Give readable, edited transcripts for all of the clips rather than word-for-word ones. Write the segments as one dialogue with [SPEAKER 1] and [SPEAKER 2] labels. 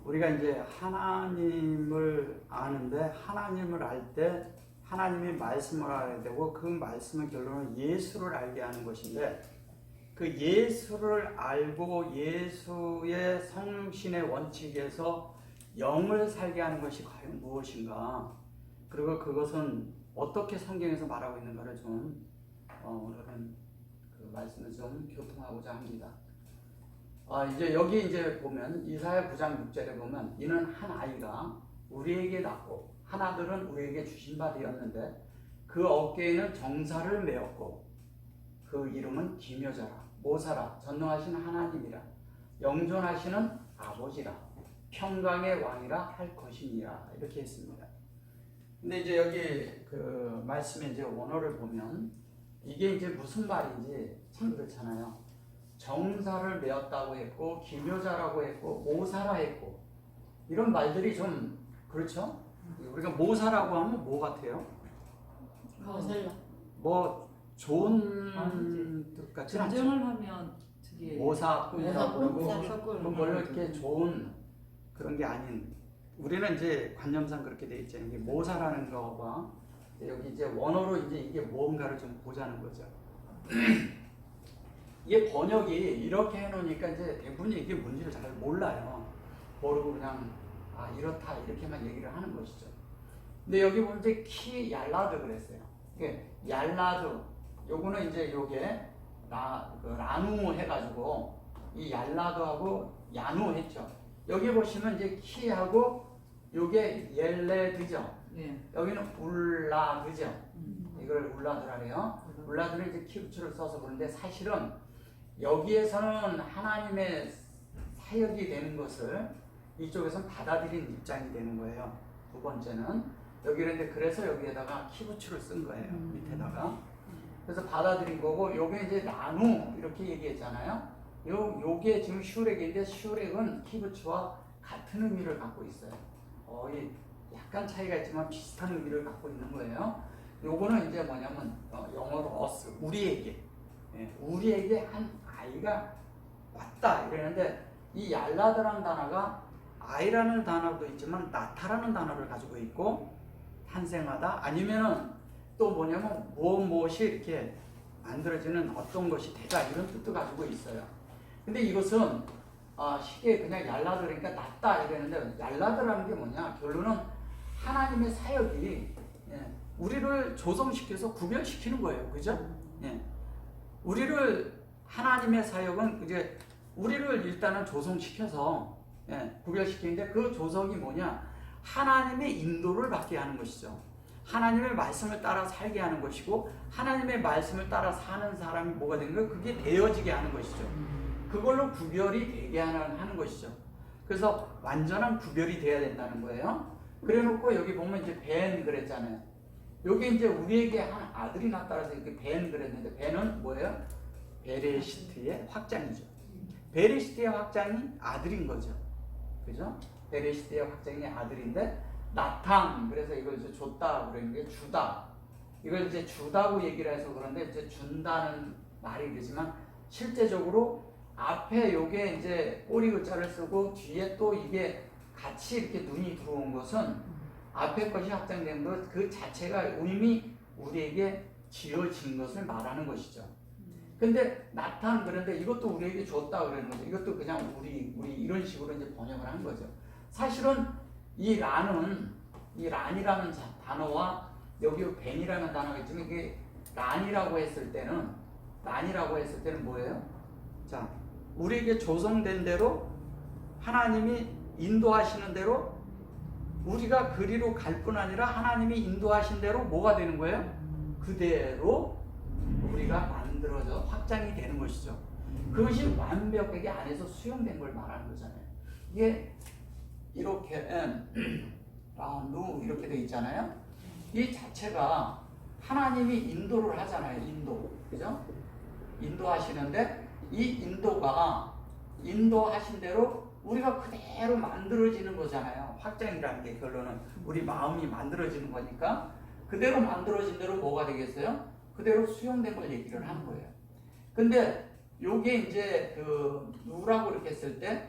[SPEAKER 1] 우리가 이제 하나님을 아는데 하나님을 알 때 하나님의 말씀을 알아야 되고 그 말씀의 결론은 예수를 알게 하는 것인데 그 예수를 알고 예수의 성신의 원칙에서 영을 살게 하는 것이 과연 무엇인가? 그리고 그것은 어떻게 성경에서 말하고 있는가를 좀 오늘은 그 말씀을 좀 교통하고자 합니다. 이제 여기 이제 보면 이사야 9장 6절에 보면 이는 한 아이가 우리에게 낳고 하나들은 우리에게 주신 바 되었는데 그 어깨에는 정사를 메었고 그 이름은 기묘자라 모사라 전능하신 하나님이라 영존하시는 아버지라 평강의 왕이라 할 것이니라 이렇게 했습니다. 근데 이제 여기 그 말씀의 이제 원어를 보면 이게 이제 무슨 말인지 참 그렇잖아요. 정사를 메었다고 했고 기묘자라고 했고 모사라 했고 이런 말들이 좀 그렇죠? 우리가 모사라고 하면 뭐 같아요?
[SPEAKER 2] 모살라.
[SPEAKER 1] 뭐 좋은 뜻 같지 않죠?
[SPEAKER 3] 정정을 하면 저기
[SPEAKER 1] 모사꾼이라고
[SPEAKER 2] 모사꾼.
[SPEAKER 1] 그러고 별로 이렇게 좋은 그런 게 아닌 우리는 이제 관념상 그렇게 돼 있잖아요. 이게 모사라는 거가 여기 이제 원어로 이제 이게 뭔가를 좀 보자는 거죠. 이게 번역이 이렇게 해놓으니까 이제 대부분이 이게 뭔지를 잘 몰라요. 모르고 그냥 이렇다 이렇게만 얘기를 하는 것이죠. 근데 여기 보면 이제 키 얄라드 그랬어요. 얄라드 요거는 이제 요게 라누 해가지고 이 얄라드하고 야누 했죠. 여기 보시면 이제 키하고 요게 옐레드죠.
[SPEAKER 3] 예.
[SPEAKER 1] 여기는 울라드죠. 이걸 울라드라 그래요. 울라드는 이제 키부츠를 써서 그런데 사실은 여기에서는 하나님의 사역이 되는 것을 이쪽에서는 받아들인 입장이 되는 거예요. 두 번째는 여기를 그래서 여기에다가 키부츠를 쓴 거예요. 밑에다가. 그래서 받아들인 거고 요게 이제 나누 이렇게 얘기했잖아요. 요게 지금 슈렉인데 슈렉은 키부츠와 같은 의미를 갖고 있어요. 거의 약간 차이가 있지만 비슷한 의미를 갖고 있는 거예요. 요거는 이제 뭐냐면 영어로 us 우리에게 우리에게 한 아이가 왔다 이러는데 이 얄라드라는 단어가 아이라는 단어도 있지만 나타라는 단어를 가지고 있고 탄생하다 아니면은 또 뭐냐면 무엇이 이렇게 만들어지는 어떤 것이 되다 이런 뜻도 가지고 있어요. 근데 이것은 쉽게 그냥 얄라드 그러니까 낫다 이러는데 얄라드라는 게 뭐냐 결론은 하나님의 사역이 우리를 조성시켜서 구별시키는 거예요. 그죠? 우리를 하나님의 사역은 이제 우리를 일단은 조성시켜서 구별시키는데 그 조성이 뭐냐 하나님의 인도를 받게 하는 것이죠. 하나님의 말씀을 따라 살게 하는 것이고 하나님의 말씀을 따라 사는 사람이 뭐가 되는 거예요? 그게 되어지게 하는 것이죠. 그걸로 구별이 되게 하는 것이죠. 그래서 완전한 구별이 돼야 된다는 거예요. 그래 놓고 여기 보면 이제 벤 그랬잖아요. 여기 이제 우리에게 한 아들이 낳았다고 해서 이렇게 벤 그랬는데 벤은 뭐예요? 베레시트의 확장이죠. 베레시트의 확장이 아들인 거죠. 그죠? 베레시트의 확장이 아들인데 나탕 그래서 이걸 이제 줬다 그러는 게 주다. 이걸 이제 주다고 얘기를 해서 그런데 이제 준다는 말이 되지만 실제적으로 앞에 요게 이제 꼬리 글자를 쓰고 뒤에 또 이게 같이 이렇게 눈이 들어온 것은 앞에 것이 확장된 것 그 자체가 이미 우리에게 지어진 것을 말하는 것이죠. 근데 나탄 그런데 이것도 우리에게 줬다 그러는 거죠. 이것도 그냥 우리 이런 식으로 이제 번역을 한 거죠. 사실은 이 란이라는 단어와 여기 벤이라는 단어가 있지만 이게 란이라고 했을 때는 뭐예요? 자, 우리에게 조성된 대로 하나님이 인도하시는 대로 우리가 그리로 갈 뿐 아니라 하나님이 인도하신 대로 뭐가 되는 거예요? 그대로 우리가 만들어져 확장이 되는 것이죠. 그것이 완벽하게 안에서 수용된 걸 말하는 거잖아요. 이게 이렇게 누 이렇게 돼 있잖아요. 이 자체가 하나님이 인도를 하잖아요. 그죠? 인도하시는데 이 인도가 인도하신 대로 우리가 그대로 만들어지는 거잖아요. 확장이라는 게 결론은 우리 마음이 만들어지는 거니까 그대로 만들어진 대로 뭐가 되겠어요? 그대로 수용된 걸 얘기를 하는 거예요. 근데 요게 이제 그 누라고 이렇게 했을 때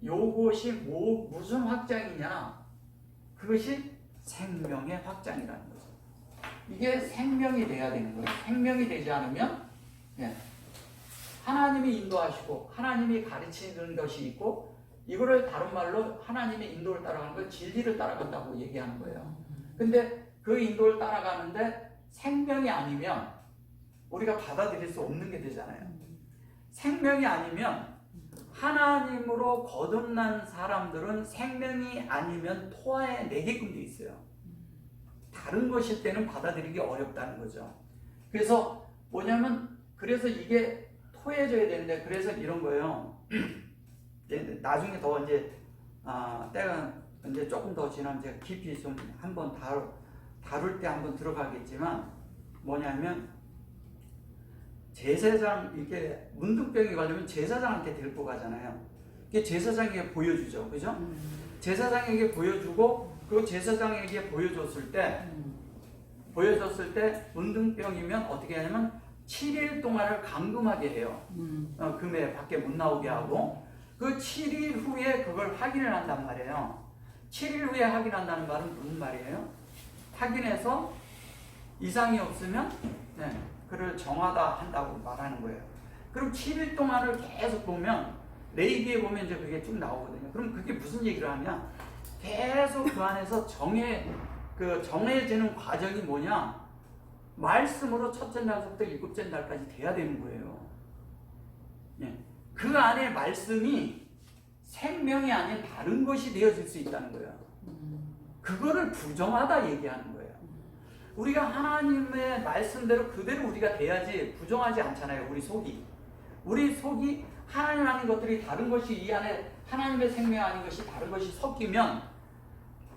[SPEAKER 1] 요것이 무슨 확장이냐? 그것이 생명의 확장이라는 거죠. 이게 생명이 돼야 되는 거예요. 생명이 되지 않으면 하나님이 인도하시고 하나님이 가르치는 것이 있고, 이거를 다른 말로 하나님의 인도를 따라가는 걸 진리를 따라간다고 얘기하는 거예요. 근데 그 인도를 따라가는데 생명이 아니면 우리가 받아들일 수 없는 게 되잖아요. 생명이 아니면, 하나님으로 거듭난 사람들은 생명이 아니면 토하에 내게끔 돼 있어요. 다른 것일 때는 받아들이기 어렵다는 거죠. 그래서 뭐냐면, 그래서 이게 토해져야 되는데, 그래서 이런 거예요. 나중에 더 이제 때가 이제 조금 더 지나면 제가 깊이 좀 한번 다룰 때 한번 들어가겠지만, 뭐냐면 제사장, 이렇게 문둥병이 걸리면 제사장한테 데리고 가잖아요. 이게 제사장에게 보여주죠, 그죠? 제사장에게 보여주고, 그 제사장에게 보여줬을 때 문둥병이면 어떻게 하냐면 7일 동안을 감금하게 해요. 금에 밖에 못 나오게 하고, 그 7일 후에 그걸 확인을 한단 말이에요. 7일 후에 확인한다는 말은 무슨 말이에요? 확인해서 이상이 없으면 그를 정하다 한다고 말하는 거예요. 그럼 7일 동안을 계속 보면, 레위기에 보면 이제 그게 쭉 나오거든요. 그럼 그게 무슨 얘기를 하냐? 계속 그 안에서 정해지는 과정이 뭐냐? 말씀으로 첫째 날부터 일곱째 날까지 돼야 되는 거예요. 그 안에 말씀이 생명이 아닌 다른 것이 되어질 수 있다는 거예요. 그거를 부정하다 얘기하는 거예요. 우리가 하나님의 말씀대로 그대로 우리가 돼야지 부정하지 않잖아요. 우리 속이 하나님 아닌 것들이 다른 것이, 이 안에 하나님의 생명 아닌 것이 다른 것이 섞이면,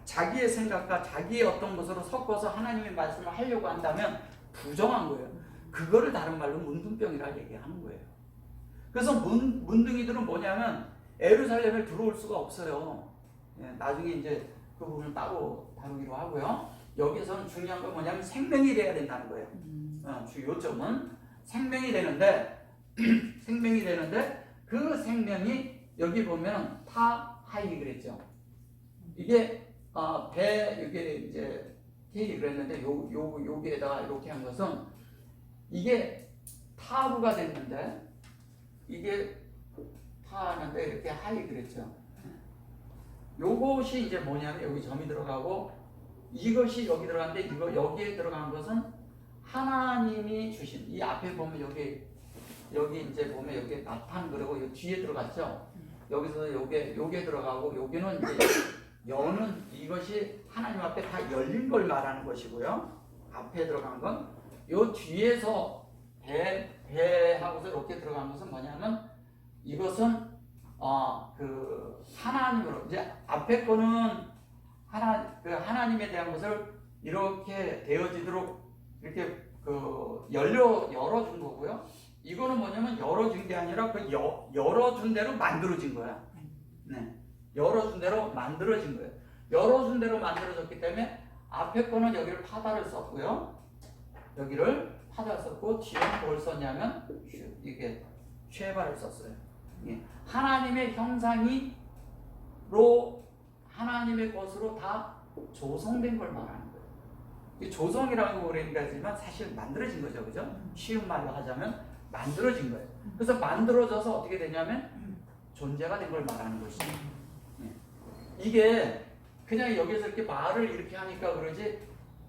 [SPEAKER 1] 자기의 생각과 자기의 어떤 것으로 섞어서 하나님의 말씀을 하려고 한다면 부정한 거예요. 그거를 다른 말로 문둥병이라 얘기하는 거예요. 그래서 문둥이들은 뭐냐면 예루살렘에 들어올 수가 없어요. 나중에 이제 그 부분을 따로 다루기로 하고요. 여기서는 중요한 건 뭐냐면 생명이 돼야 된다는 거예요. 주 요점은 생명이 되는데 그 생명이, 여기 보면 타하이 그랬죠. 이게 이게 이제 K 그랬는데 여기에다가 이렇게 한 것은, 이게 타부가 됐는데, 이게 타하는데 이렇게 하이 그랬죠. 요것이 이제 뭐냐면, 여기 점이 들어가고 이것이 여기 들어가는데, 여기에 들어간 것은 하나님이 주신, 이 앞에 보면 여기 이제 보면 여기 나탄, 그리고 여기 뒤에 들어갔죠. 여기서 요게 들어가고, 여기는 이제 여는, 이것이 하나님 앞에 다 열린 걸 말하는 것이고요. 앞에 들어간 건, 요 뒤에서 배하고서 이렇게 들어간 것은 뭐냐면, 이것은 그 하나님으로, 이제 앞에 거는 하나님에 대한 것을 이렇게 되어지도록 이렇게 열어준 거고요. 이거는 뭐냐면 열어준 게 아니라 열어준 대로 만들어진 거야. 열어준 대로 만들어진 거예요. 열어준 대로 만들어졌기 때문에 앞에 거는 여기를 파다를 썼고요. 여기를 파다를 썼고, 뒤에는 뭘 썼냐면 이게 쉐바를 썼어요. 하나님의 형상으로, 하나님의 것으로 다 조성된 걸 말하는 거예요. 이 조성이라고 그러니까 하지만 사실 만들어진 거죠, 그죠? 쉬운 말로 하자면 만들어진 거예요. 그래서 만들어져서 어떻게 되냐면 존재가 된 걸 말하는 것이죠. 이게 그냥 여기서 이렇게 말을 이렇게 하니까 그러지,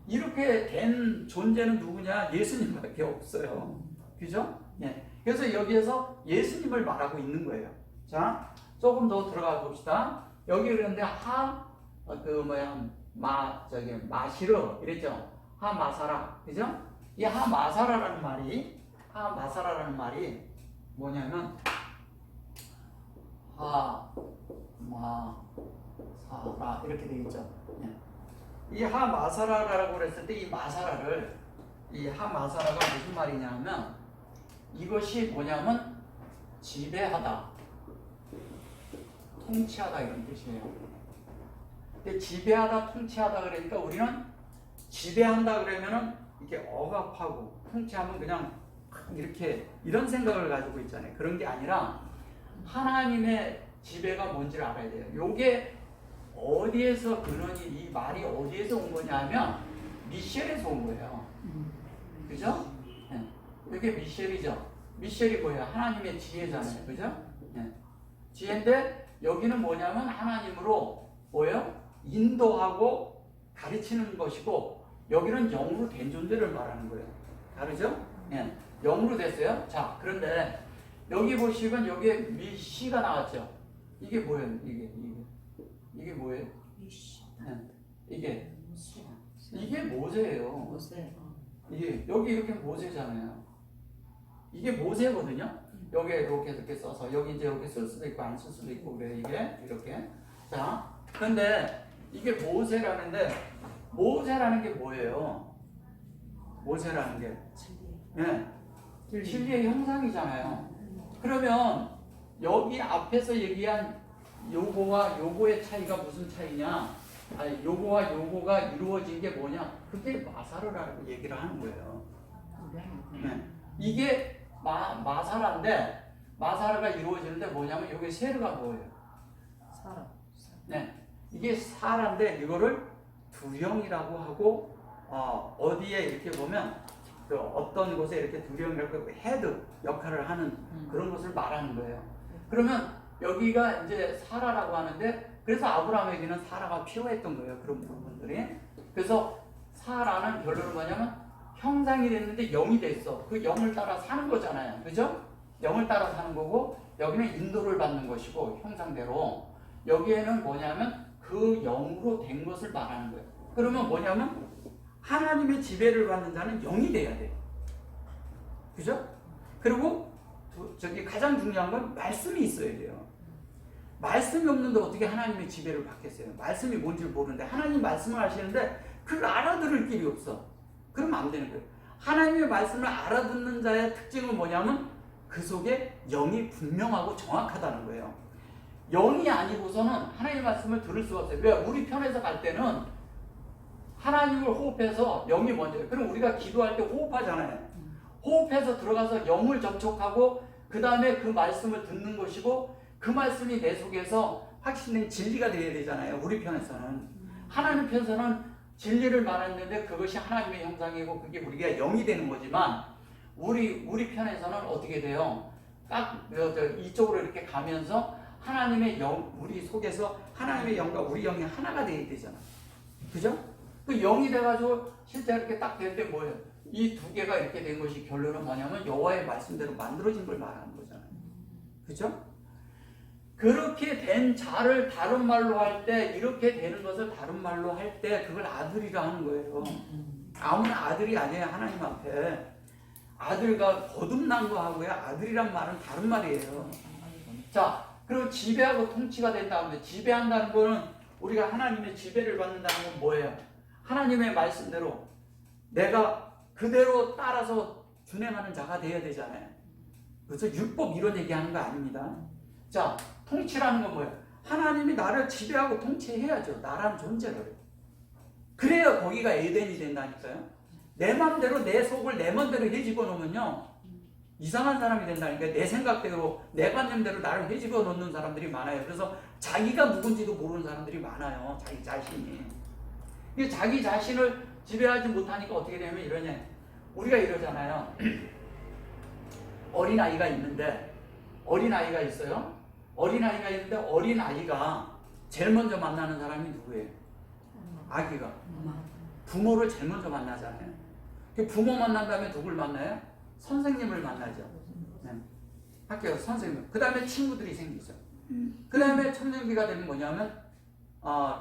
[SPEAKER 1] 이렇게 된 존재는 누구냐? 예수님밖에 없어요. 그죠? 그래서 여기에서 예수님을 말하고 있는 거예요. 자, 조금 더 들어가 봅시다. 여기 그런데 마시르 이랬죠. 하마사라, 그죠? 이 하마사라라는 말이 뭐냐면 하마사라 이렇게 되겠죠. 이 하마사라라고 그랬을 때, 이 하마사라가 무슨 말이냐면, 이것이 뭐냐면 지배하다, 통치하다 이런 뜻이에요. 근데 지배하다, 통치하다 그러니까 우리는 지배한다 그러면은 이렇게 억압하고, 통치하면 그냥 이렇게 이런 생각을 가지고 있잖아요. 그런 게 아니라 하나님의 지배가 뭔지를 알아야 돼요. 요게 어디에서 근원이 이 말이 어디에서 온 거냐 하면 미셸에서 온 거예요. 그죠? 네. 이게 미셸이죠. 미셸이 뭐예요? 하나님의 지혜잖아요. 그죠? 네. 지혜인데 여기는 뭐냐면 하나님으로 뭐예요? 인도하고 가르치는 것이고 여기는 영으로 된 존재를 말하는 거예요. 다르죠? 네. 영으로 됐어요. 자, 그런데 여기 보시면 여기에 미시가 나왔죠. 이게 뭐예요? 이게 뭐예요? 네. 이게 모세예요. 이게 여기 이렇게 모세잖아요. 이게 모세거든요. 여기 이렇게 써서 여기 이제 이렇게 쓸 수도 있고 안 쓸 수도 있고 그래 이게 이렇게. 자, 근데 이게 모세라는데 모세라는 게 뭐예요? 모세라는 게 진리의 형상이잖아요. 그러면 여기 앞에서 얘기한 요거와 요거의 차이가 무슨 차이냐? 아니, 요거와 요거가 이루어진 게 뭐냐? 그게 마사르라고 얘기를 하는 거예요. 네. 이게 마사라인데 마사르가 이루어지는데 뭐냐면 여기 세르가 뭐예요?
[SPEAKER 2] 사람.
[SPEAKER 1] 네. 이게 사라인데 이거를 두령이라고 하고 어디에 이렇게 보면 그 어떤 곳에 이렇게 두령이라고 헤드 역할을 하는 그런 것을 말하는 거예요. 그러면 여기가 이제 사라라고 하는데 그래서 아브라함에게는 사라가 필요했던 거예요. 그런 부분들이. 그래서 사라는 결론은 뭐냐면 형상이 됐는데 영이 됐어. 그 영을 따라 사는 거잖아요. 그죠? 영을 따라 사는 거고 여기는 인도를 받는 것이고 형상대로 여기에는 뭐냐면 그 영으로 된 것을 말하는 거예요. 그러면 뭐냐면 하나님의 지배를 받는 자는 영이 돼야 돼요. 그죠? 그리고 저기 가장 중요한 건 말씀이 있어야 돼요. 말씀이 없는데 어떻게 하나님의 지배를 받겠어요? 말씀이 뭔지 모르는데 하나님 말씀을 하시는데 그걸 알아들을 길이 없어. 그러면 안 되는 거예요. 하나님의 말씀을 알아듣는 자의 특징은 뭐냐면 그 속에 영이 분명하고 정확하다는 거예요. 영이 아니고서는 하나님의 말씀을 들을 수가 없어요. 왜? 우리 편에서 갈 때는 하나님을 호흡해서 영이 먼저예요. 그럼 우리가 기도할 때 호흡하잖아요. 호흡해서 들어가서 영을 접촉하고 그 다음에 그 말씀을 듣는 것이고 그 말씀이 내 속에서 확신된 진리가 되어야 되잖아요. 우리 편에서는. 하나님 편에서는 진리를 말했는데 그것이 하나님의 형상이고 그게 우리가 영이 되는 거지만 우리 편에서는 어떻게 돼요? 딱 이쪽으로 이렇게 가면서 하나님의 영, 우리 속에서 하나님의 영과 우리 영이 하나가 되어야 되잖아. 그죠? 그 영이 돼가지고 실제 이렇게 딱 될 때 뭐예요? 이 두 개가 이렇게 된 것이 결론은 뭐냐면 여호와의 말씀대로 만들어진 걸 말하는 거잖아요. 그죠? 그렇게 된 자를 다른 말로 할 때 이렇게 되는 것을 다른 말로 할 때 그걸 아들이라 하는 거예요. 아무나 아들이 아니에요. 하나님 앞에 아들과 거듭난 거 하고요 아들이란 말은 다른 말이에요. 자, 그리고 지배하고 통치가 된다는데 지배한다는 거는 우리가 하나님의 지배를 받는다는 건 뭐예요? 하나님의 말씀대로 내가 그대로 따라서 준행하는 자가 되어야 되잖아요. 그래서 율법 이런 얘기하는 거 아닙니다. 자, 통치라는 건 뭐예요? 하나님이 나를 지배하고 통치해야죠. 나라는 존재를. 그래야 거기가 에덴이 된다니까요. 내 맘대로 내 속을 내 맘대로 헤집어 놓으면요 이상한 사람이 된다니까. 내 생각대로 내 관념대로 나를 헤집어 놓는 사람들이 많아요. 그래서 자기가 누군지도 모르는 사람들이 많아요. 자기 자신이. 자기 자신을 지배하지 못하니까 어떻게 되면 이러냐. 우리가 이러잖아요. 어린아이가 있는데 어린아이가 있어요. 어린아이가 있는데 어린아이가 제일 먼저 만나는 사람이 누구예요? 아기가. 부모를 제일 먼저 만나잖아요. 부모 만난 다음에 누굴 만나요? 선생님을 만나죠. 네. 학교 선생님. 그 다음에 친구들이 생기죠. 그 다음에 청년기가 되면 뭐냐면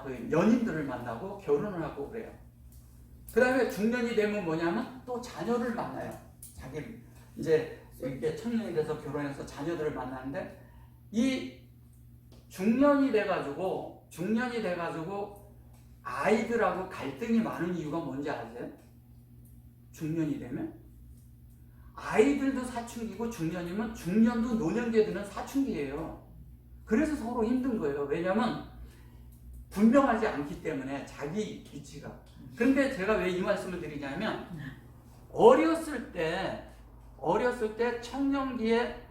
[SPEAKER 1] 그 연인들을 만나고 결혼을 하고 그래요. 그 다음에 중년이 되면 뭐냐면 또 자녀를 만나요. 자기를 이제 이렇게 청년이 돼서 결혼해서 자녀들을 만나는데 이 중년이 돼가지고 아이들하고 갈등이 많은 이유가 뭔지 아세요? 중년이 되면 아이들도 사춘기고 중년이면 중년도 노년기에 드는 사춘기예요. 그래서 서로 힘든 거예요. 왜냐하면 분명하지 않기 때문에 자기 위치가. 그런데 제가 왜 이 말씀을 드리냐면 어렸을 때 청년기에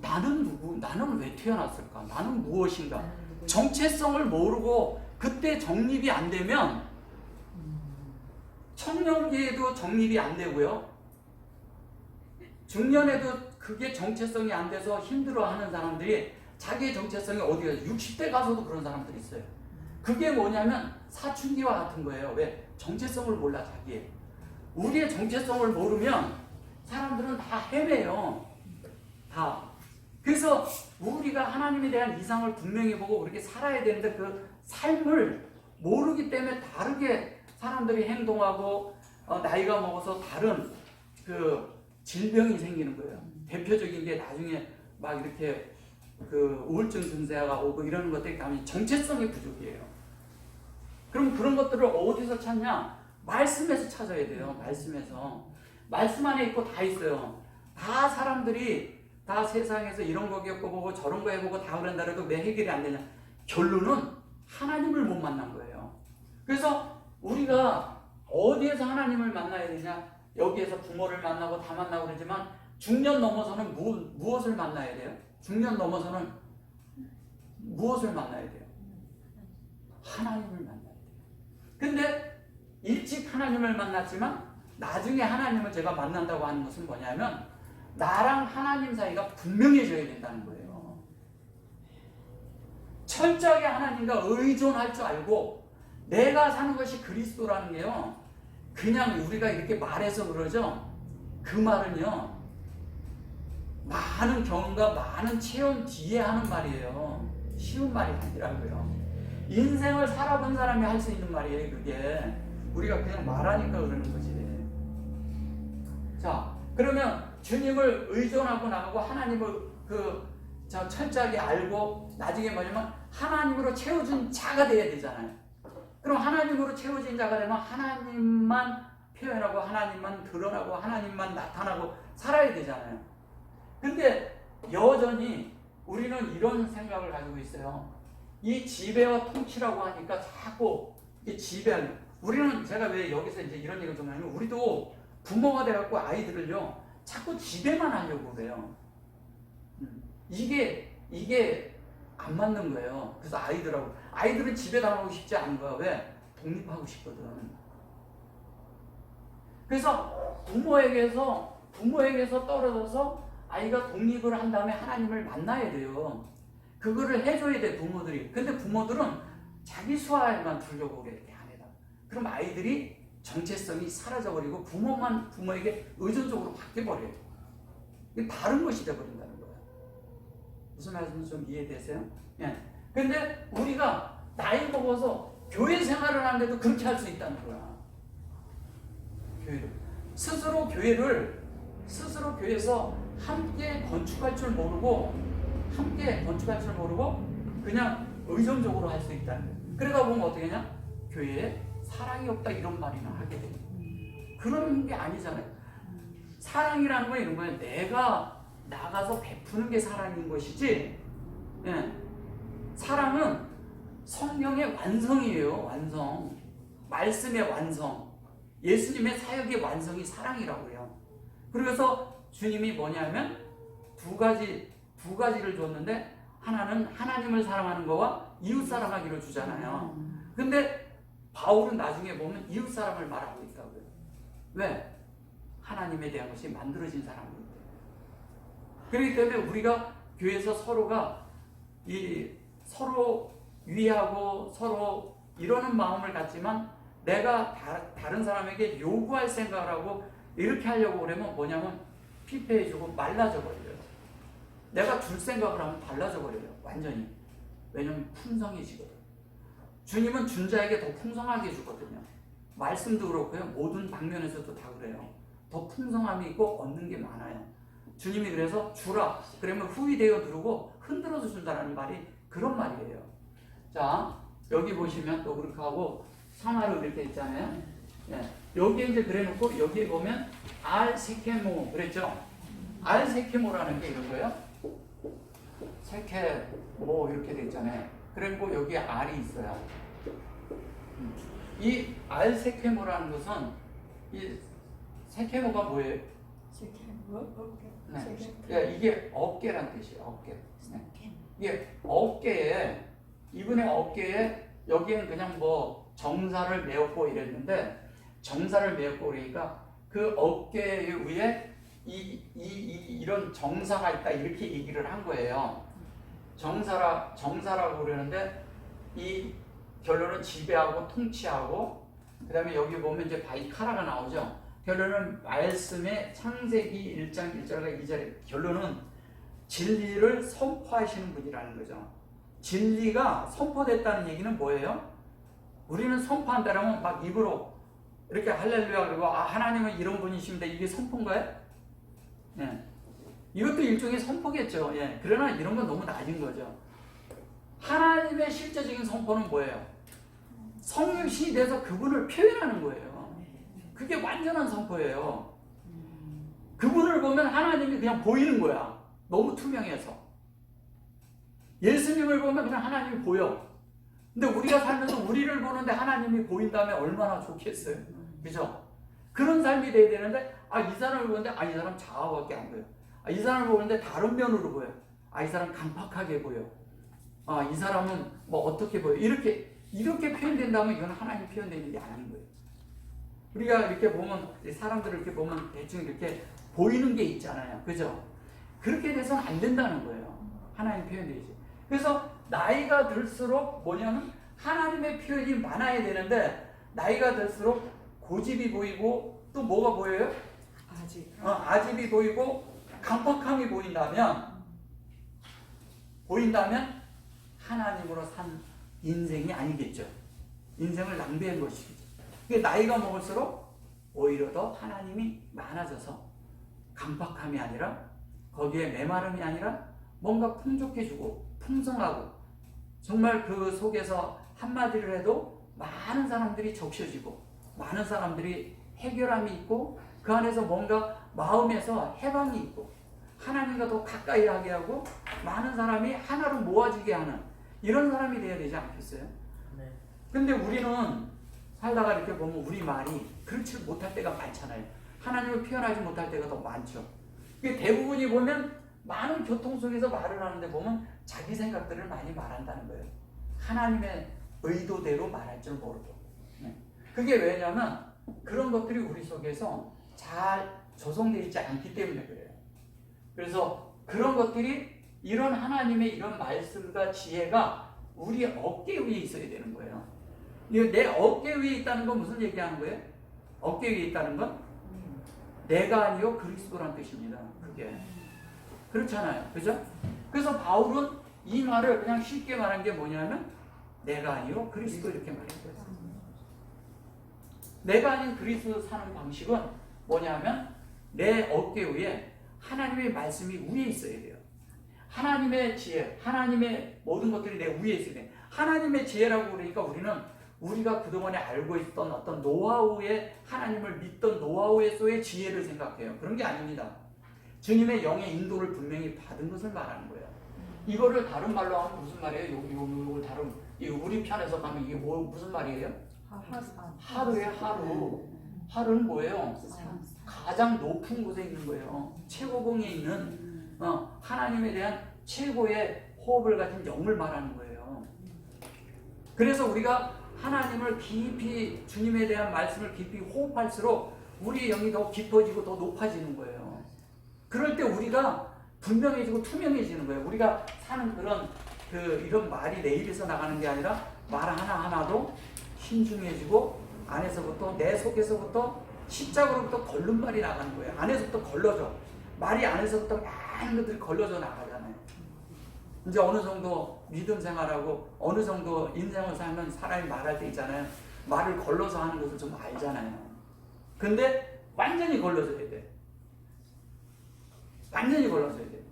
[SPEAKER 1] 나는 누구? 나는 왜 태어났을까? 나는 무엇인가?
[SPEAKER 2] 누구야?
[SPEAKER 1] 정체성을 모르고 그때 정립이 안 되면 청년기에도 정립이 안 되고요. 중년에도 그게 정체성이 안 돼서 힘들어하는 사람들이 자기의 정체성이 어디가 60대 가서도 그런 사람들이 있어요. 그게 뭐냐면 사춘기와 같은 거예요. 왜? 정체성을 몰라 자기의. 우리의 정체성을 모르면 사람들은 다 헤매요. 다. 그래서 우리가 하나님에 대한 이상을 분명히 보고 그렇게 살아야 되는데 그 삶을 모르기 때문에 다르게 사람들이 행동하고 나이가 먹어서 다른 그 질병이 생기는 거예요. 대표적인 게 나중에 막 이렇게 그 우울증 증세가 오고 이러는 것들이 가면 정체성이 부족이에요. 그럼 그런 것들을 어디서 찾냐? 말씀에서 찾아야 돼요. 말씀에서. 말씀 안에 있고 다 있어요. 다 사람들이 다 세상에서 이런 거 겪어보고 저런 거 해보고 다 그런다 해도 왜 해결이 안 되냐? 결론은 하나님을 못 만난 거예요. 그래서 우리가 어디에서 하나님을 만나야 되냐? 여기에서 부모를 만나고 다 만나고 그러지만 중년 넘어서는 무엇을 만나야 돼요? 중년 넘어서는 무엇을 만나야 돼요? 하나님을 만나야 돼요. 근데 일찍 하나님을 만났지만 나중에 하나님을 제가 만난다고 하는 것은 뭐냐면 나랑 하나님 사이가 분명해져야 된다는 거예요. 철저하게 하나님과 의존할 줄 알고 내가 사는 것이 그리스도라는 게요. 그냥 우리가 이렇게 말해서 그러죠. 그 말은요. 많은 경험과 많은 체험 뒤에 하는 말이에요. 쉬운 말이 아니라고요. 인생을 살아본 사람이 할 수 있는 말이에요. 그게 우리가 그냥 말하니까 그러는 거지. 자, 그러면 주님을 의존하고 나가고 하나님을 철저하게 알고 나중에 뭐냐면 하나님으로 채워준 자가 돼야 되잖아요. 그럼 하나님으로 채워진 자가 되면 하나님만 표현하고 하나님만 드러나고 하나님만 나타나고 살아야 되잖아요. 근데 여전히 우리는 이런 생각을 가지고 있어요. 이 지배와 통치라고 하니까 자꾸 이 지배하는. 우리는 제가 왜 여기서 이제 이런 얘기를 좀 하냐면 우리도 부모가 돼갖고 아이들을요 자꾸 지배만 하려고 그래요. 이게 안 맞는 거예요. 그래서 아이들은 지배당하고 싶지 않은 거야. 왜? 독립하고 싶거든. 그래서 부모에게서 떨어져서 아이가 독립을 한 다음에 하나님을 만나야 돼요. 그거를 해줘야 돼 부모들이. 근데 부모들은 자기 수하에만 두려고 그래. 이렇게 안 해다. 그럼 아이들이 정체성이 사라져버리고 부모에게 의존적으로 바뀌어버려요. 이게 다른 것이 되어버린다는 거예요. 무슨 말씀인지 좀 이해되세요? 예. 근데 우리가 나이 먹어서 교회 생활을 하는데도 그렇게 할 수 있다는 거야. 교회를. 스스로 교회에서 함께 건축할 줄 모르고 그냥 의존적으로 할 수 있다는 거예요. 그러다 보면 어떻게 하냐? 교회에 사랑이 없다 이런 말이나 하게 돼요. 그런 게 아니잖아요. 사랑이라는 건 이런 거예요. 내가 나가서 베푸는 게 사랑인 것이지. 예. 사랑은 성령의 완성이에요. 완성. 말씀의 완성. 예수님의 사역의 완성이 사랑이라고 해요. 그래서 주님이 뭐냐면 두 가지를 줬는데 하나는 하나님을 사랑하는 거와 이웃 사랑하기로 주잖아요. 근데 바울은 나중에 보면 이웃 사랑을 말하고 있다고요. 왜? 하나님에 대한 것이 만들어진 사람이기 때문에. 그렇기 때문에 우리가 교회에서 서로 위하고 서로 이러는 마음을 갖지만 내가 다른 사람에게 요구할 생각을 하고 이렇게 하려고 그러면 뭐냐면 피폐해지고 말라져 버려요. 내가 줄 생각을 하면 달라져 버려요. 완전히. 왜냐면 풍성해지거든. 주님은 준 자에게 더 풍성하게 주거든요. 말씀도 그렇고요. 모든 방면에서도 다 그래요. 더 풍성함이 있고 얻는 게 많아요. 주님이 그래서 주라. 그러면 후히 되어 누르고 흔들어서 준다는 말이 그런 말이에요. 자, 여기 보시면 또 그렇게 하고 상하로 이렇게 있잖아요. 예, 여기에 이제 그래 놓고 여기에 보면 알세케모 그랬죠? 알세케모라는 게 이런 거예요. 세케모 이렇게 돼 있잖아요. 그리고 여기에 알이 있어요. 이 알세케모라는 것은 이 세케모가 뭐예요? 네. 그러니까 이게 어깨란 뜻이에요. 어깨. 네. 이게 어깨에 이분의 어깨에 여기엔 그냥 뭐 정사를 메었고 이랬는데 정사를 메었고 그러니까 그 어깨 위에 이런 정사가 있다 이렇게 얘기를 한 거예요. 정사라고 그러는데 이 결론은 지배하고 통치하고 그다음에 여기 보면 이제 바이카라가 나오죠. 결론은 말씀의 창세기 1장 1절과 2절에 결론은 진리를 선포하시는 분이라는 거죠. 진리가 선포됐다는 얘기는 뭐예요? 우리는 선포한다라면 막 입으로 이렇게 할렐루야 그리고 하나님은 이런 분이십니다. 이게 선포인가요? 네. 이것도 일종의 선포겠죠. 예. 그러나 이런 건 너무 낮은 거죠. 하나님의 실제적인 선포는 뭐예요? 성육신이 돼서 그분을 표현하는 거예요. 그게 완전한 선포예요. 그분을 보면 하나님이 그냥 보이는 거야. 너무 투명해서. 예수님을 보면 그냥 하나님이 보여. 근데 우리가 살면서 우리를 보는데 하나님이 보인다면 얼마나 좋겠어요. 그죠? 그런 삶이 돼야 되는데 이 사람을 보는데 이 사람 좌우밖에 안 보여. 이 사람을 보는데 다른 면으로 보여. 이 사람 강팍하게 보여. 이 사람은 뭐 어떻게 보여. 이렇게 표현된다면 이건 하나님 표현되는 게 아닌 거예요. 우리가 이렇게 보면 사람들을 이렇게 보면 대충 이렇게 보이는 게 있잖아요. 그죠? 그렇게 돼서는 안 된다는 거예요. 하나님 표현되지. 그래서 나이가 들수록 뭐냐면 하나님의 표현이 많아야 되는데 나이가 들수록 고집이 보이고 또 뭐가 보여요? 아집이 보이고 강팍함이 보인다면 하나님으로 산 인생이 아니겠죠. 인생을 낭비한 것이죠. 나이가 먹을수록 오히려 더 하나님이 많아져서 강팍함이 아니라 거기에 메마름이 아니라 뭔가 풍족해지고 풍성하고 정말 그 속에서 한마디를 해도 많은 사람들이 적셔지고 많은 사람들이 해결함이 있고 그 안에서 뭔가 마음에서 해방이 있고 하나님과 더 가까이 하게 하고 많은 사람이 하나로 모아지게 하는 이런 사람이 돼야 되지 않겠어요? 네. 근데 우리는 살다가 이렇게 보면 우리 말이 그렇지 못할 때가 많잖아요. 하나님을 표현하지 못할 때가 더 많죠. 대부분이 보면 많은 교통 속에서 말을 하는데 보면 자기 생각들을 많이 말한다는 거예요. 하나님의 의도대로 말할 줄 모르고. 그게 왜냐면 그런 것들이 우리 속에서 잘 조성되어 있지 않기 때문에 그래요. 그래서 그런 것들이 이런 하나님의 이런 말씀과 지혜가 우리 어깨 위에 있어야 되는 거예요. 내 어깨 위에 있다는 건 무슨 얘기하는 거예요? 어깨 위에 있다는 건 내가 아니요 그리스도란 뜻입니다. 그게 그렇잖아요. 그죠? 그래서 바울은 이 말을 그냥 쉽게 말한 게 뭐냐면 내가 아니요 그리스도 이렇게 말했어요. 내가 아닌 그리스도 사는 방식은 뭐냐면 내 어깨 위에 하나님의 말씀이 위에 있어야 돼요. 하나님의 지혜, 하나님의 모든 것들이 내 위에 있어야 돼요. 하나님의 지혜라고 그러니까 우리가 그동안에 알고 있던 어떤 노하우의 하나님을 믿던 노하우의 지혜를 생각해요. 그런 게 아닙니다. 주님의 영의 인도를 분명히 받은 것을 말하는 거예요. 이거를 다른 말로 하면 무슨 말이에요? 요걸 다른 우리 편에서 가면 이게 무슨 말이에요? 하루예요, 하루. 하루는 뭐예요? 가장 높은 곳에 있는 거예요. 최고봉에 있는 하나님에 대한 최고의 호흡을 가진 영을 말하는 거예요. 그래서 우리가 하나님을 깊이 주님에 대한 말씀을 깊이 호흡할수록 우리의 영이 더 깊어지고 더 높아지는 거예요. 그럴 때 우리가 분명해지고 투명해지는 거예요. 우리가 사는 그런 이런 말이 내 입에서 나가는 게 아니라 말 하나하나도 신중해지고 안에서부터 내 속에서부터 십자가로부터 걸른 말이 나가는 거예요. 안에서부터 걸러져. 말이 안에서부터 많은 것들이 걸러져 나가잖아요. 이제 어느 정도 믿음 생활하고 어느 정도 인생을 살면 사람이 말할 때 있잖아요. 말을 걸러서 하는 것을 좀 알잖아요. 근데 완전히 걸러져야 돼. 완전히 걸러져야 돼.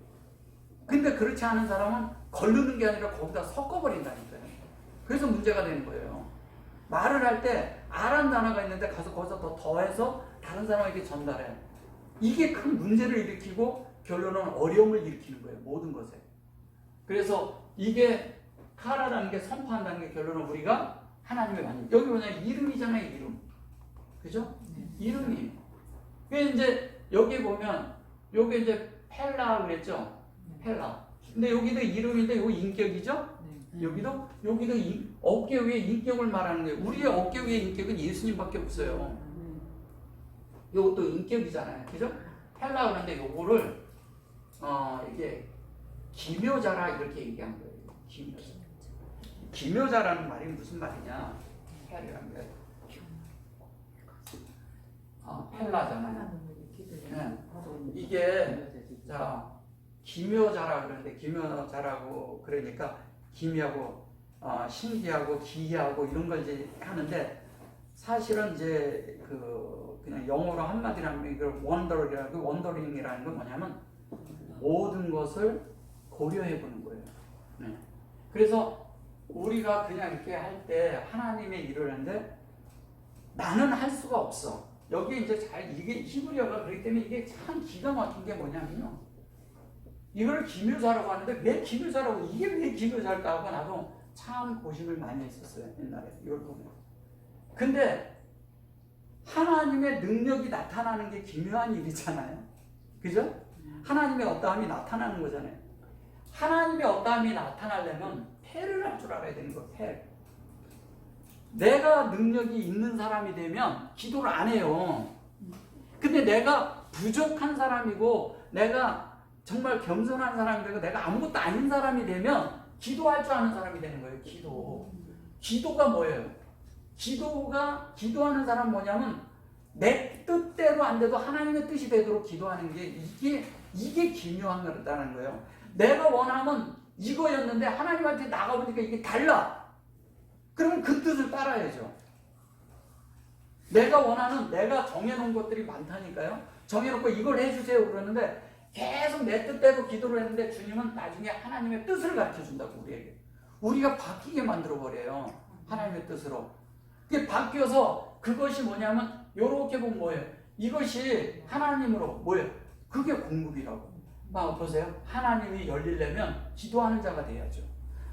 [SPEAKER 1] 근데 그렇지 않은 사람은 걸르는 게 아니라 거기다 섞어버린다니까요. 그래서 문제가 되는 거예요. 말을 할 때 아란 단어가 있는데 가서 거기서 더 더해서 다른 사람에게 전달해. 이게 큰 문제를 일으키고 결론은 어려움을 일으키는 거예요. 모든 것에. 그래서 이게 카라라는 게 선포한다는 게 결론은 우리가 하나님의 완전. 여기 뭐냐 이름이잖아요. 이름. 그죠? 이름이. 그게 이제 여기 보면 요게 이제 펠라 그랬죠? 펠라. 근데 여기도 이름인데 요거 인격이죠? 여기도 어깨 위에 인격을 말하는 거예요. 우리의 어깨 위에 인격은 예수님밖에 없어요. 요것도 인격이잖아요. 그죠? 펠라 그런데 요거를 이게 기묘자라 이렇게 얘기한 거예요. 기묘자라는 말이 무슨 말이냐? 펠라라는 거예요. 펠라잖아요. 네. 이게 자 기묘자라 그러는데 기묘자라고 그러니까 기묘하고 신기하고 기이하고 이런 걸 이제 하는데 사실은 이제 그냥 영어로 한마디로 하면 이걸 원더링이라는 건 뭐냐면 모든 것을 고려해 보는 거예요. 네. 그래서 우리가 그냥 이렇게 할 때 하나님의 일을 하는데 나는 할 수가 없어. 여기 이제 이게 히브리어가 그렇기 때문에 이게 참 기가 막힌 게 뭐냐면요. 이걸 기묘자라고 하는데 왜 기묘자라고 이게 왜 기묘자일까 하고 나도 참 고심을 많이 했었어요. 옛날에 이걸 보면. 근데 하나님의 능력이 나타나는 게 기묘한 일이잖아요. 그죠? 하나님의 어떠함이 나타나는 거잖아요. 하나님의 어떠함이 나타나려면 펠을 할 줄 알아야 되는 거예요. 펠. 내가 능력이 있는 사람이 되면 기도를 안 해요. 근데 내가 부족한 사람이고 내가 정말 겸손한 사람이 되고 내가 아무것도 아닌 사람이 되면 기도할 줄 아는 사람이 되는 거예요. 기도가 뭐예요? 기도하는 사람 뭐냐면 내 뜻대로 안 돼도 하나님의 뜻이 되도록 기도하는 게 이게 기묘한 거라는 거예요. 내가 원하면 이거였는데 하나님한테 나가보니까 이게 달라. 그러면 그 뜻을 따라야죠. 내가 정해놓은 것들이 많다니까요. 정해놓고 이걸 해주세요 그러는데 계속 내 뜻대로 기도를 했는데 주님은 나중에 하나님의 뜻을 가르쳐준다고 우리에게. 우리가 바뀌게 만들어버려요. 하나님의 뜻으로. 그게 바뀌어서 그것이 뭐냐면 요렇게 보면 뭐예요? 이것이 하나님으로 뭐예요? 그게 공급이라고. 보세요. 하나님이 열리려면 기도하는 자가 돼야죠.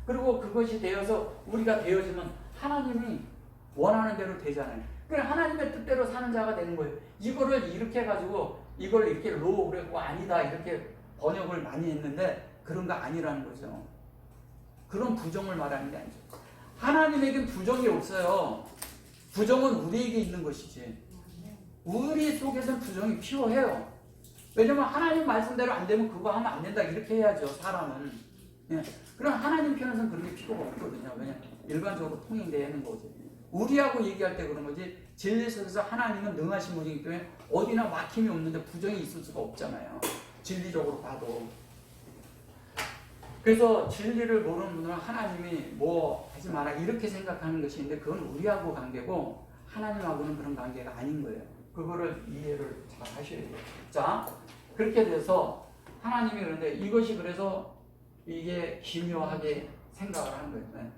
[SPEAKER 1] 그리고 그것이 되어서 우리가 되어지면 하나님이 원하는 대로 되잖아요. 그래 하나님의 뜻대로 사는 자가 되는 거예요. 이거를 이렇게 해가지고 이걸 이렇게 그랬고 아니다 이렇게 번역을 많이 했는데 그런 거 아니라는 거죠. 그런 부정을 말하는 게 아니죠. 하나님에겐 부정이 없어요. 부정은 우리에게 있는 것이지. 우리 속에서는 부정이 필요해요. 왜냐면 하나님 말씀대로 안 되면 그거 하면 안 된다 이렇게 해야죠. 사람은. 예. 그럼 하나님 편에서는 그런 게 필요가 없거든요. 왜냐면 일반적으로 통용되는 거지. 우리하고 얘기할 때 그런 거지. 진리 속에서 하나님은 능하신 분이기 때문에 어디나 막힘이 없는데 부정이 있을 수가 없잖아요. 진리적으로 봐도. 그래서 진리를 모르는 분들은 하나님이 뭐 하지 마라 이렇게 생각하는 것이 있는데 그건 우리하고 관계고 하나님하고는 그런 관계가 아닌 거예요. 그거를 이해를 잘 하셔야 돼요. 자, 그렇게 돼서 하나님이 그런데 이것이 그래서 이게 기묘하게 생각을 하는 거예요. 네.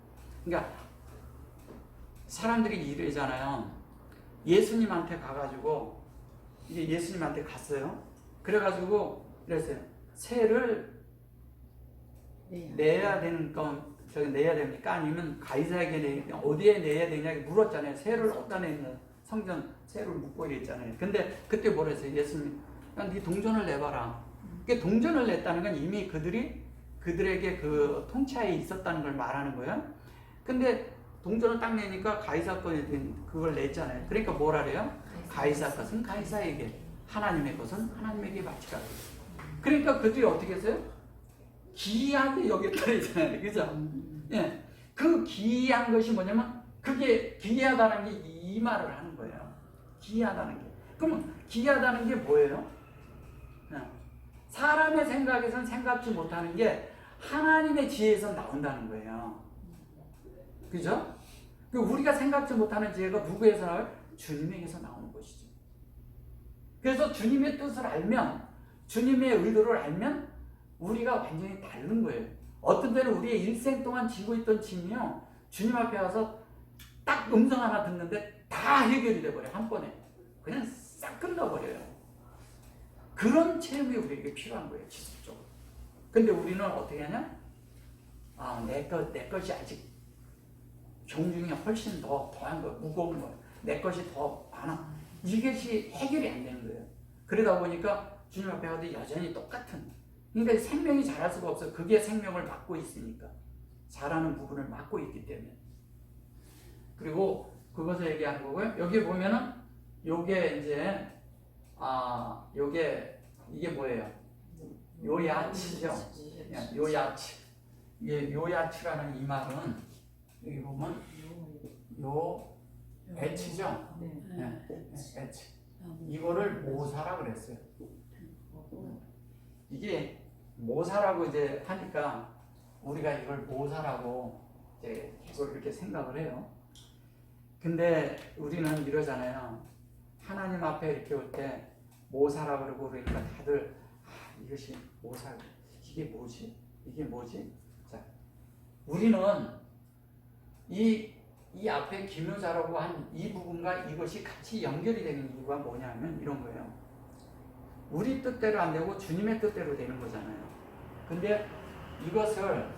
[SPEAKER 1] 그러니까 사람들이 이러잖아요. 예수님한테 가가지고 이제 예수님한테 갔어요. 그래가지고 그랬어요. 세를 내야 되는 건 내야 됩니까? 아니면 가이사에게 내야 어디에 내야 되냐 물었잖아요. 세를 어디다 내는 성전 세를 묻고 이랬잖아요. 근데 그때 뭐라 했어요? 예수님, 네 동전을 내봐라. 그 동전을 냈다는 건 이미 그들에게 그 통치하에 있었다는 걸 말하는 거예요. 근데 동전을 딱 내니까 가이사 것에 그걸 냈잖아요. 그러니까 뭐라 그래요? 가이사 것은 가이사에게, 하나님의 것은 하나님에게 바치라. 그러니까 그들이 어떻게 했어요? 기이하게 여겼다 그러잖아요. 그죠? 예. 그 기이한 것이 뭐냐면 그게 기이하다는 게 이 말을 하는 거예요. 기이하다는 게. 그러면 기이하다는 게 뭐예요? 사람의 생각에선 생각지 못하는 게 하나님의 지혜에서 나온다는 거예요. 그죠? 우리가 생각지 못하는 지혜가 누구에서 나와요? 주님에게서 나오는 것이죠. 그래서 주님의 뜻을 알면, 주님의 의도를 알면 우리가 완전히 다른 거예요. 어떤 때는 우리의 일생 동안 지고 있던 짐이요, 주님 앞에 와서 딱 음성 하나 듣는데 다 해결이 돼버려요. 한 번에. 그냥 싹 끝나버려요. 그런 체험이 우리에게 필요한 거예요. 지속적으로. 근데 우리는 어떻게 하냐? 내 것이 아직 종중이 훨씬 더한 거, 무거운 거, 내 것이 더 많아. 이것이 해결이 안 되는 거예요. 그러다 보니까 주님 앞에 가도 여전히 똑같은. 그러니까 생명이 자랄 수가 없어요. 그게 생명을 막고 있으니까. 자라는 부분을 막고 있기 때문에. 그리고 그것을 얘기하는 거고요. 여기 보면은 요게 이제 요게 이게 뭐예요? 요야치죠. 요야치. 이게 요야치라는 이 말은 여기 보면 요 애치죠. 네, 애치. 이거를 모사라 그랬어요. 이게 모사라고 이제 하니까 우리가 이걸 모사라고 이제 계속 이렇게 생각을 해요. 근데 우리는 이러잖아요. 하나님 앞에 이렇게 올 때 모사라 그러고 그러니까 다들 이것이 모사, 이게 뭐지? 이게 뭐지? 자, 우리는 이 앞에 기묘자라고 한 이 부분과 이것이 같이 연결이 되는 이유가 뭐냐면 이런 거예요. 우리 뜻대로 안 되고 주님의 뜻대로 되는 거잖아요. 근데 이것을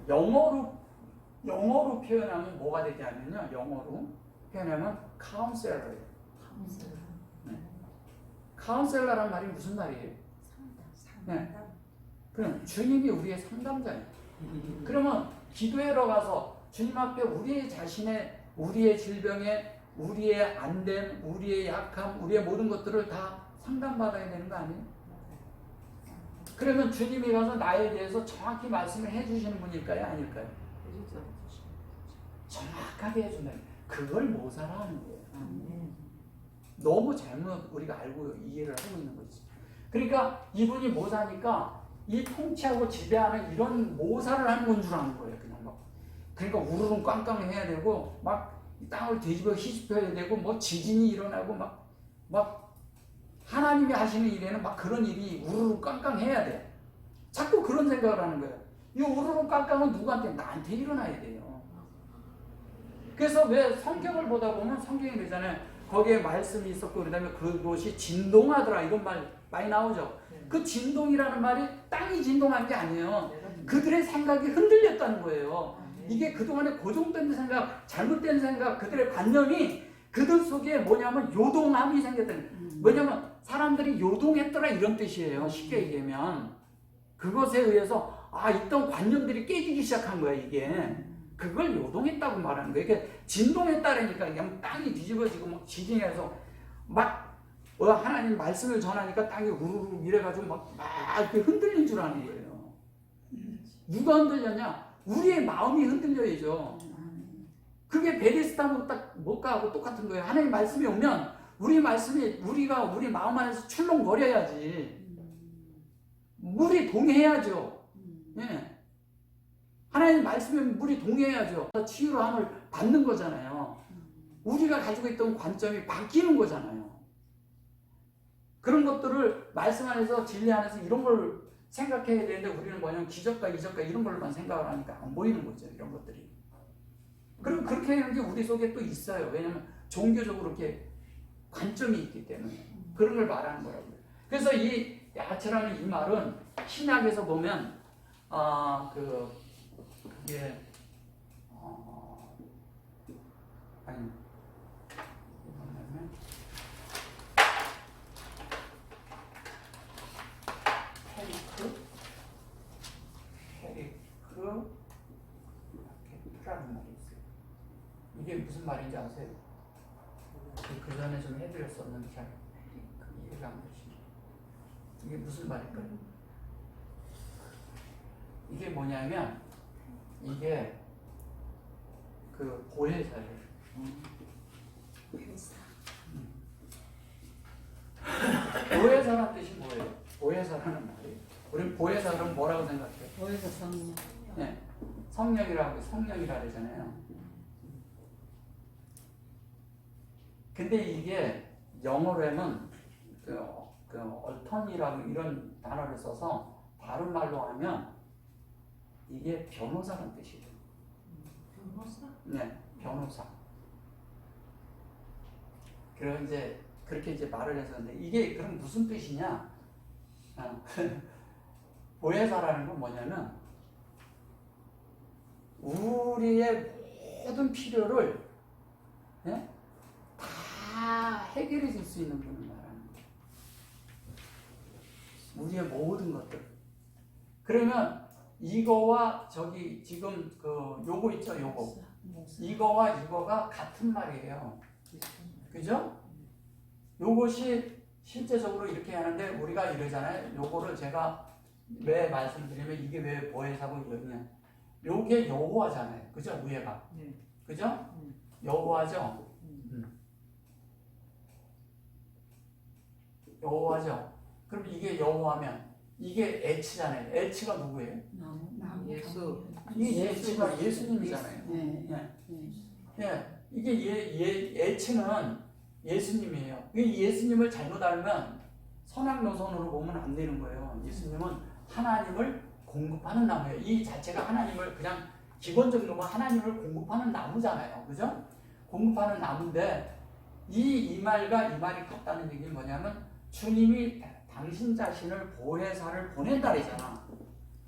[SPEAKER 1] 영어로 표현하면 뭐가 되냐면요. 영어로 표현하면 카운셀러예요. 네. 카운셀러란 말이 무슨 말이에요? 네. 그럼 주님이 우리의 상담자예요. 그러면 기도하러 가서 주님 앞에 우리의 자신의, 우리의 질병에, 우리의 안됨, 우리의 약함, 우리의 모든 것들을 다 상담받아야 되는 거 아니에요? 그러면 주님이 가서 나에 대해서 정확히 말씀을 해주시는 분일까요? 아닐까요? 정확하게 해준다는, 그걸 모사라 하는 거예요. 너무 잘못 우리가 알고 이해를 하고 있는 거지. 그러니까 이분이 모사니까 이 통치하고 지배하는 이런 모사를 하는 건 줄 아는 거예요. 그냥 막. 그러니까 우르릉 꽝꽝 해야 되고 막 땅을 뒤집어 휘집혀야 되고 뭐 지진이 일어나고 막 하나님이 하시는 일에는 막 그런 일이 우르릉 꽝꽝 해야 돼. 자꾸 그런 생각을 하는 거예요. 이 우르릉 꽝꽝은 누구한테? 나한테 일어나야 돼요. 그래서 왜 성경을 보다 보면 성경이 그러잖아요. 거기에 말씀이 있었고 그다음에 그것이 진동하더라 이런 말 많이 나오죠. 그 진동이라는 말이 땅이 진동한 게 아니에요. 그들의 생각이 흔들렸다는 거예요. 이게 그동안에 고정된 생각, 잘못된 생각, 그들의 관념이 그들 속에 뭐냐면 요동함이 생겼다는 거예요. 뭐냐면 사람들이 요동했더라 이런 뜻이에요. 쉽게 얘기하면 그것에 의해서 있던 관념들이 깨지기 시작한 거야 이게. 그걸 요동했다고 말하는 거예요. 이게 진동했다라니까 그냥 땅이 뒤집어지고 막 지진해서 막 하나님 말씀을 전하니까 땅이 우르르 이래가지고 막 이렇게 흔들린 줄 아는 거예요. 누가 흔들렸냐? 우리의 마음이 흔들려야죠. 그게 베데스다 못가하고 똑같은 거예요. 하나님 말씀이 오면 우리 말씀이 우리가 우리 마음 안에서 출렁거려야지. 물이 동해야죠. 예. 하나님 말씀은 물이 동해야죠. 치유로 함을 받는 거잖아요. 우리가 가지고 있던 관점이 바뀌는 거잖아요. 그런 것들을 말씀 안에서 진리 안에서 이런 걸 생각해야 되는데 우리는 뭐냐면 기적과 이적과 이런 걸로만 생각을 하니까 안 보이는 거죠. 이런 것들이. 그리고 그렇게 하는 게 우리 속에 또 있어요. 왜냐면 종교적으로 이렇게 관점이 있기 때문에 그런 걸 말하는 거라고요. 그래서 이 야채라는 이 말은 신약에서 보면 그게 아니 뭐냐면 페리크라는 말이 있어요. 이게 무슨 말인지 아세요? 그 전에 좀 해드렸었는데 잘 이해가 안 되시죠? 이게 무슨 말일까요? 이게 뭐냐면 이게 그 보혜사예요. 보혜사라는 뜻이 뭐예요? 보혜사라는 말이. 우리 보혜사는 뭐라고 생각해요?
[SPEAKER 2] 보혜사 성령.
[SPEAKER 1] 네, 성령이라고 성령이라 그러잖아요. 근데 이게 영어로 하면 그 얼턴이라고 이런 단어를 써서 다른 말로 하면 이게 변호사라는 뜻이에요.
[SPEAKER 2] 변호사?
[SPEAKER 1] 네, 변호사. 그래서 이제 그렇게 이제 말을 했었는데 이게 그럼 무슨 뜻이냐? 보혜사라는 건 뭐냐면 우리의 모든 필요를 다 해결해 줄 수 있는 분을 말하는 거예요. 우리의 모든 것들. 그러면 이거와 저기 지금 그 요거 있죠, 요거. 이거와 이거가 같은 말이에요. 그죠? 요것이 실제적으로 이렇게 하는데 우리가 이러잖아요. 요거를 제가 왜 말씀드리면 이게 왜 보혜사고 이러냐. 요게 여호와잖아요. 그죠? 위에가. 그죠? 여호와죠? 여호와죠? 그럼 이게 여호와면 이게 H잖아요. H가 누구예요?
[SPEAKER 2] 예수.
[SPEAKER 1] 이 H가 예수님이잖아요. 이게 H는 예수님이에요. 이 예수님을 잘못 알면 선악 노선으로 보면 안 되는 거예요. 예수님은 하나님을 공급하는 나무예요. 이 자체가 하나님을 그냥 기본적으로 하나님을 공급하는 나무잖아요. 그죠? 공급하는 나무인데 이 말과 이 말이 같다는 얘기는 뭐냐면 주님이 당신 자신을 보혜사를 보낸다래잖아.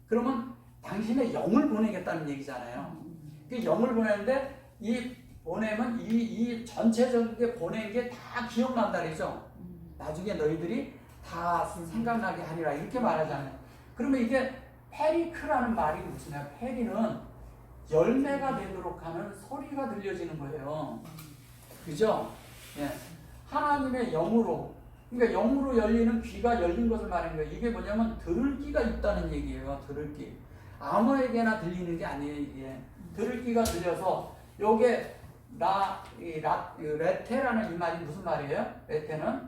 [SPEAKER 1] 그러면 당신의 영을 보내겠다는 얘기잖아요. 그 영을 보내는데 이 보내면 이 전체적인 보낸 게 다 기억난다 그러죠. 나중에 너희들이 다 생각나게 하리라 이렇게 말하잖아요. 그러면 이게 페리크라는 말이 무슨 말이야? 페리는 열매가 되도록 하는 소리가 들려지는 거예요. 그죠? 예. 하나님의 영으로, 그러니까 영으로 열리는 귀가 열린 것을 말하는 거예요. 이게 뭐냐면 들을 귀가 있다는 얘기예요. 들을 귀. 아무에게나 들리는 게 아니에요. 이게 들을 귀가 들려서 요게 레테라는 이 말이 무슨 말이에요? 레테는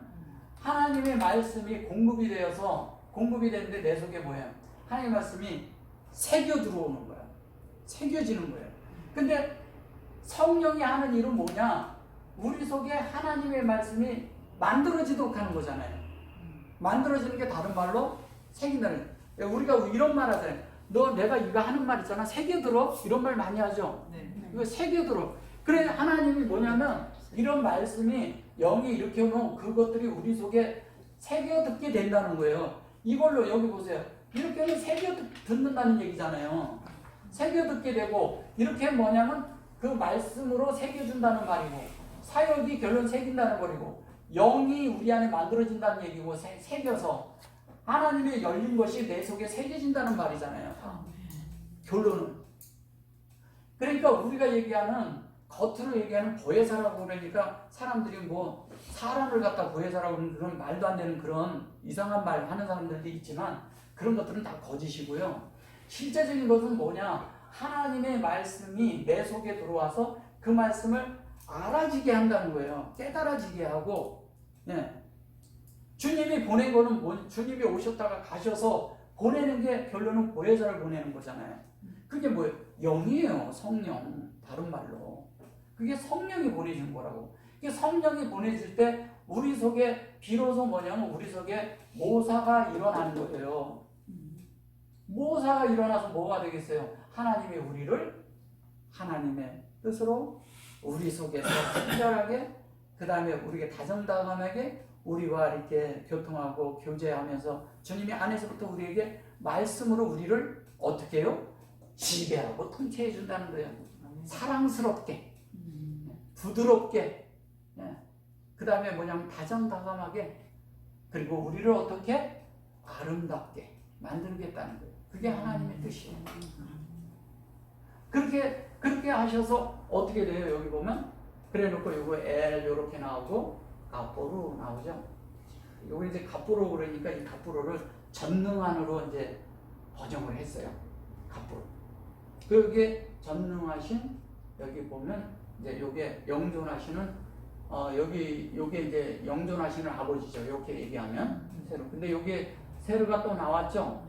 [SPEAKER 1] 하나님의 말씀이 공급이 되어서 공급이 되는데 내 속에 뭐예요? 하나님의 말씀이 새겨 들어오는 거야. 새겨지는 거예요. 근데 성령이 하는 일은 뭐냐? 우리 속에 하나님의 말씀이 만들어지도록 하는 거잖아요. 만들어지는 게 다른 말로 새긴다는 거예요. 우리가 이런 말 하잖아요. 너 내가 이거 하는 말 있잖아. 새겨들어? 이런 말 많이 하죠. 이거 새겨들어. 그래 하나님이 뭐냐면 이런 말씀이 영이 이렇게 오면 그것들이 우리 속에 새겨듣게 된다는 거예요. 이걸로 여기 보세요. 이렇게 하면 새겨듣는다는 얘기잖아요. 새겨듣게 되고 이렇게 뭐냐면 그 말씀으로 새겨준다는 말이고 사역이 결론 새긴다는 거리고 영이 우리 안에 만들어진다는 얘기고 새겨서 하나님의 열린 것이 내 속에 새겨진다는 말이잖아요. 결론은. 그러니까 우리가 얘기하는 겉으로 얘기하는 보혜사라고 그러니까 사람들이 뭐 사람을 갖다 보혜사라고 하는 그런 말도 안 되는 그런 이상한 말 하는 사람들도 있지만 그런 것들은 다 거짓이고요. 실제적인 것은 뭐냐? 하나님의 말씀이 내 속에 들어와서 그 말씀을 알아지게 한다는 거예요. 깨달아지게 하고, 예. 주님이 보낸 거는 주님이 오셨다가 가셔서 보내는 게 결론은 보혜사를 보내는 거잖아요. 그게 뭐예요? 영이에요. 성령. 다른 말로. 그게 성령이 보내준 거라고. 이게 성령이 보내줄 때 우리 속에 비로소 뭐냐면 우리 속에 모사가 일어나는 거예요. 모사가 일어나서 뭐가 되겠어요? 하나님이 우리를 하나님의 뜻으로 우리 속에서 친절하게 그 다음에 우리에게 다정다감하게 우리와 이렇게 교통하고 교제하면서 주님이 안에서부터 우리에게 말씀으로 우리를 어떻게 해요? 지배하고 통치해 준다는 거예요. 사랑스럽게 부드럽게 그 다음에 뭐냐면 다정다감하게 그리고 우리를 어떻게 아름답게 만들겠다는 거예요. 그게 하나님의 뜻이에요. 그렇게 하셔서 어떻게 돼요? 여기 보면 그래 놓고 요거 엘 요렇게 나오고 갑보로 나오죠. 요거 이제 갑보로 그러니까 이 갑보로를 전능한으로 이제 번역을 했어요. 갑보로. 그게 전능하신 여기 보면 이제 요게 영존하시는 요게 이제 영존하시는 아버지죠. 이렇게 얘기하면 세르. 근데 요게 세르가 또 나왔죠.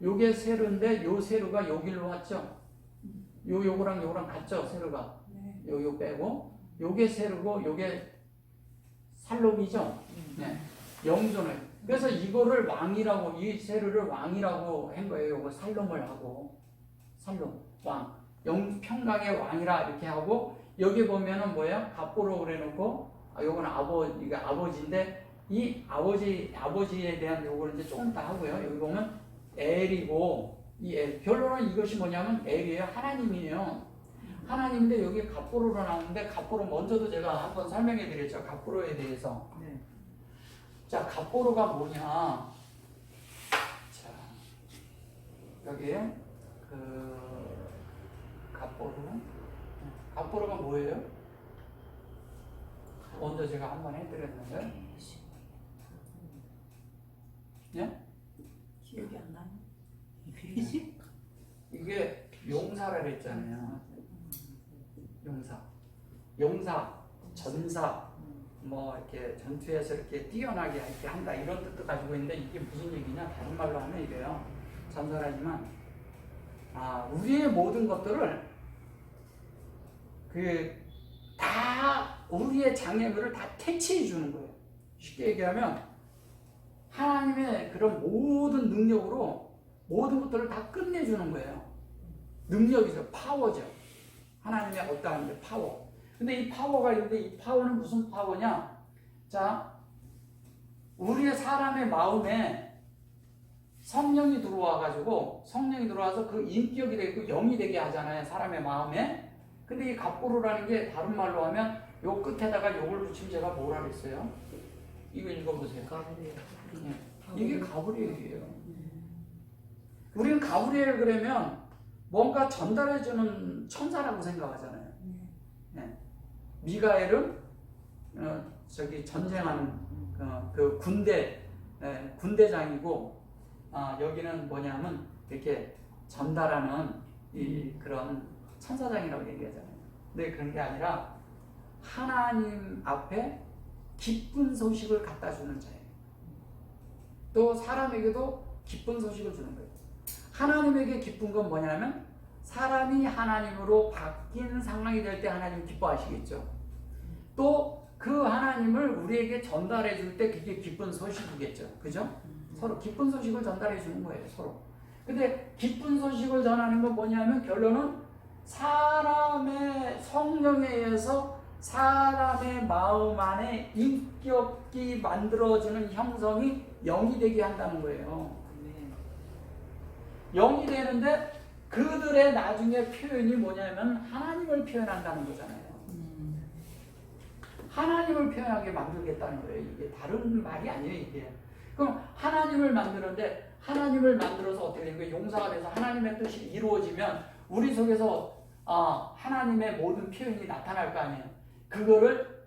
[SPEAKER 1] 요게 세르인데 요 세르가 여기로 왔죠. 요거랑 요거랑 같죠. 세르가. 요 빼고 요게 세르고 요게 살롬이죠. 네. 영존을. 그래서 이거를 왕이라고 이 세르를 왕이라고 한 거예요. 요거 살롬을 하고 살롬 왕. 평강의 왕이라 이렇게 하고 여기 보면은 뭐예요? 갑보로 그래놓고 요거는 아버지인데 이 아버지에 대한 요거는 이제 조금 더 하고요. 여기 보면 엘이고 이 엘 결론은 이것이 뭐냐면 엘이에요. 하나님이에요. 하나님인데 여기 갑보로로 나오는데 갑보로 먼저도 제가 한번 설명해 드렸죠. 갑보로에 대해서.
[SPEAKER 2] 네.
[SPEAKER 1] 자, 갑보로가 뭐냐? 자, 여기 그 갑보로. 갑보로가 뭐예요? 먼저 제가 한번 해드렸는데. 예?
[SPEAKER 2] 기억이 안 나요?
[SPEAKER 1] 이게 용사라 그랬잖아요. 용사, 전사, 뭐 이렇게 전투에서 이렇게 뛰어나게 이렇게 한다 이런 뜻도 가지고 있는데 이게 무슨 얘기냐? 다른 말로 하면 이래요. 전설하지만 우리의 모든 것들을 다 우리의 장애물을 다 퇴치해 주는 거예요. 쉽게 얘기하면 하나님의 그런 모든 능력으로 모든 것들을 다 끝내주는 거예요. 능력이죠. 파워죠. 하나님의 어떠한 파워. 근데 이 파워가 있는데 이 파워는 무슨 파워냐? 자, 우리의 사람의 마음에 성령이 들어와서 그 인격이 되고 영이 되게 하잖아요. 사람의 마음에. 근데 이 갑보로라는 게 다른 말로 하면 요 끝에다가 요걸 붙이면 제가 뭐라 그랬어요? 이거 읽어보세요.
[SPEAKER 2] 가브리엘.
[SPEAKER 1] 이게 가브리엘이에요. 우리는 가브리엘 그러면 뭔가 전달해주는 천사라고 생각하잖아요. 네. 미가엘은 전쟁하는 그 군대장이고 여기는 뭐냐면 이렇게 전달하는 그런 천사장이라고 얘기하잖아요. 근데 그런 게 아니라 하나님 앞에 기쁜 소식을 갖다 주는 자예요. 또 사람에게도 기쁜 소식을 주는 거예요. 하나님에게 기쁜 건 뭐냐면 사람이 하나님으로 바뀐 상황이 될 때 하나님 기뻐하시겠죠. 또 그 하나님을 우리에게 전달해 줄 때 그게 기쁜 소식이겠죠. 그죠? 서로 기쁜 소식을 전달해 주는 거예요. 서로. 근데 기쁜 소식을 전하는 건 뭐냐면 결론은 사람의 성령에 의해서 사람의 마음 안에 인격이 만들어주는 형성이 영이 되게 한다는 거예요. 영이 되는데 그들의 나중에 표현이 뭐냐면 하나님을 표현한다는 거잖아요. 하나님을 표현하게 만들겠다는 거예요. 이게 다른 말이 아니에요. 이게. 그럼 하나님을 만드는데 하나님을 만들어서 어떻게 되는 거예요? 용사가 돼서 하나님의 뜻이 이루어지면 우리 속에서 하나님의 모든 표현이 나타날 거 아니에요. 그거를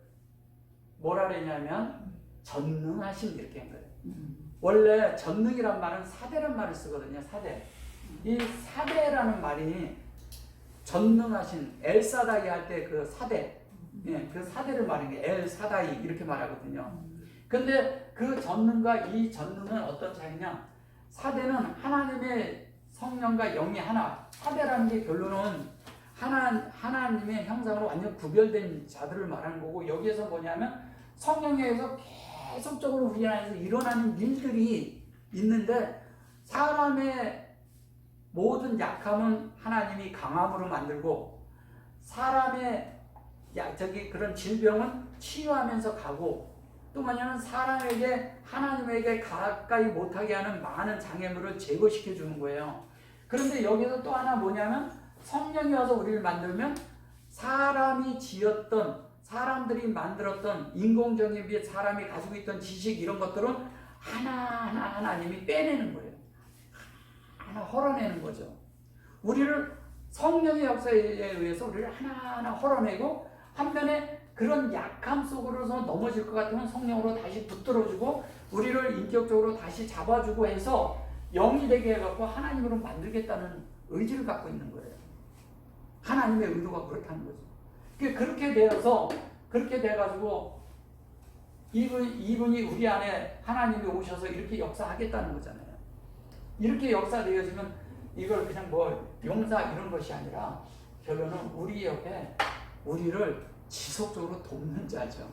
[SPEAKER 1] 뭐라 그랬냐면 전능하심 이렇게 한 거예요. 원래 전능이란 말은 사대란 말을 쓰거든요. 사대. 이 사대라는 말이 전능하신 엘사다이 할 때 그 사대, 그 사대를 말하는 게 엘사다이 이렇게 말하거든요. 근데 그 전능과 이 전능은 어떤 차이냐? 사대는 하나님의 성령과 영이 하나. 사대라는 게 결론은 하나님의 형상으로 완전 구별된 자들을 말하는 거고, 여기에서 뭐냐면 성령에 의해서 계속적으로 우리 안에서 일어나는 일들이 있는데 사람의 모든 약함은 하나님이 강함으로 만들고 사람의 그런 질병은 치유하면서 가고 또 뭐냐면 사람에게 하나님에게 가까이 못하게 하는 많은 장애물을 제거시켜 주는 거예요. 그런데 여기서 또 하나 뭐냐면 성령이 와서 우리를 만들면 사람이 지었던 사람들이 만들었던 인공적인 빛 사람이 가지고 있던 지식 이런 것들은 하나하나 하나님이 빼내는 거예요. 하나 헐어내는 거죠. 우리를 성령의 역사에 의해서 우리를 하나하나 헐어내고 한편에 그런 약함 속으로서 넘어질 것 같으면 성령으로 다시 붙들어주고 우리를 인격적으로 다시 잡아주고 해서 영이 되게 해갖고 하나님으로 만들겠다는 의지를 갖고 있는 거예요. 하나님의 의도가 그렇다는 거죠. 그렇게 돼가지고 이분이 우리 안에 하나님이 오셔서 이렇게 역사하겠다는 거잖아요. 이렇게 역사되어지면 이걸 그냥 뭐 용사 이런 것이 아니라 결론은 우리 옆에 우리를 지속적으로 돕는 자죠.